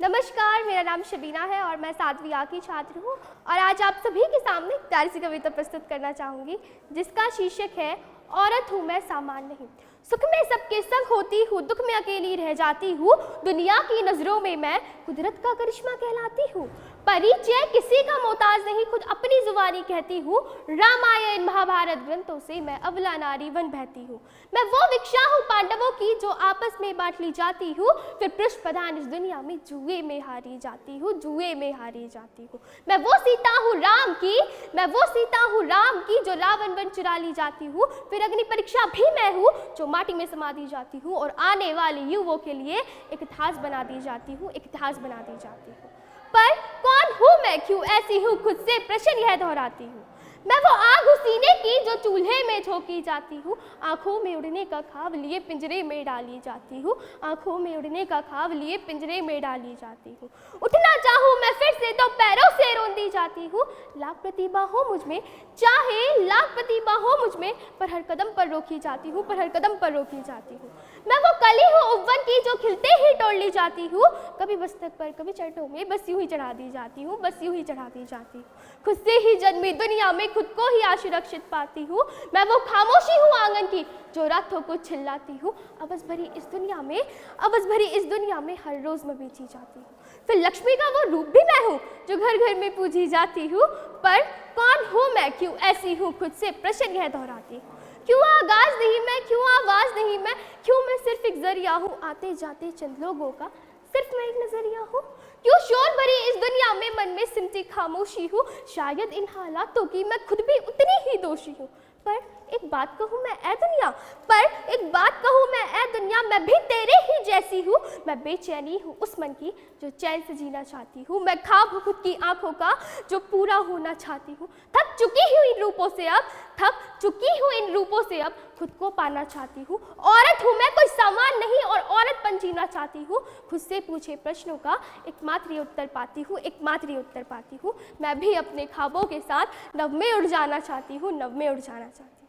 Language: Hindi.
नमस्कार, मेरा नाम शबीना है और मैं 7वीं A की छात्र हूँ और आज आप सभी के सामने एक प्यारी सी कविता प्रस्तुत करना चाहूँगी जिसका शीर्षक है औरत हूँ मैं सामान नहीं। सुख में सबके संग होती हूँ, दुख में अकेली रह जाती हूँ, दुनिया की नज़रों में मैं कुदरत का करिश्मा कहलाती हूँ। परिचय किसी का मोहताज नहीं, खुद अपनी जुबानी कहती हूँ, रामायण महाभारत ग्रंथों से मैं अबला नारी बन बहती हूँ। मैं वो भिक्षा हूँ पांडवों की जो आपस में बांट ली जाती हूँ, फिर पृष्ठ प्रधान इस दुनिया में जुए में हारी जाती हूँ, जुए में हारी जाती हूँ। मैं वो सीता हूँ राम की, मैं वो सीता हूँ राम की जो रावण वन चुरा ली जाती हूँ, फिर अग्नि परीक्षा भी मैं हूँ जो माटी में समा दी जाती हूँ और आने वाले युवों के लिए एक इतिहास बना दी जाती हूँ, एक इतिहास बना दी जाती हूँ। पर कौन हूँ मैं, क्यों ऐसी हूँ, खुद से प्रश्न यह दोहराती हूँ। मैं वो आग हूँ सीने की जो चूल्हे में झोंकी जाती हूँ, आंखों में उड़ने का ख्वाब लिए पिंजरे में डाली जाती हूँ, आंखों में उड़ने का ख्वाब लिए पिंजरे में डाली जाती हूँ। उठना चाहूँ मैं फिर से तो पैरों से रोंदी जाती हूँ, लाख प्रतिभा हो मुझ में, चाहे लाख प्रतिभा हो मुझ में, पर हर कदम पर रोकी जाती हूँ, पर हर कदम पर रोकी जाती हूँ। मैं वो कली हूँ उपवन की जो खिलते ही तोड़ ली जाती हूँ, कभी बस्तक पर कभी चटों में बस यूं ही चढ़ा दी जाती हूँ, बस यूं ही चढ़ा दी जाती हूँ। खुद से ही जन्मी दुनिया में खुद को ही असुरक्षित पाती हूँ। मैं वो खामोशी हूँ आंगन की जो रातों को चिल्लाती हूँ, अवस भरी इस दुनिया में, अवस भरी इस दुनिया में हर रोज मैं बेची जाती हूँ। फिर लक्ष्मी का वो रूप भी मैं हूँ जो घर घर में पूजी जाती हूँ, पर कौन हूँ मैं, क्यों ऐसी हूँ, खुद से प्रश्न यह दोहराती हूँ। क्यों आगाज नहीं मैं, क्यों आवाज नहीं मैं, क्यों मैं सिर्फ एक जरिया हूँ आते जाते चंद लोगों का, सिर्फ मैं एक नजरिया हूँ। क्यों शोर भरी इस दुनिया में मन में सिमटी खामोशी हूँ, शायद इन हालातों की मैं खुद भी उतनी ही दोषी हूँ। पर एक बात कहूँ मैं ए दुनिया, पर एक बात कहूँ मैं ए दुनिया, मैं भी तेरे ही जैसी हूँ। मैं बेचैनी हूँ उस मन की जो चैन से जीना चाहती हूँ, मैं ख्वाब हूँ खुद की आंखों का जो पूरा होना चाहती हूँ। थक चुकी हूँ इन रूपों से अब, थक चुकी हूँ इन रूपों से अब, खुद को पाना चाहती हूँ। औरत हूँ मैं, कोई सामान नहीं और औरतपन जीना चाहती हूँ। खुद से पूछे प्रश्नों का एकमात्र उत्तर पाती हूँ, एकमात्र उत्तर पाती हूँ। मैं भी अपने ख्वाबों के साथ नभ में उड़ जाना चाहती हूँ, नभ में उड़ जाना चाहती हूँ।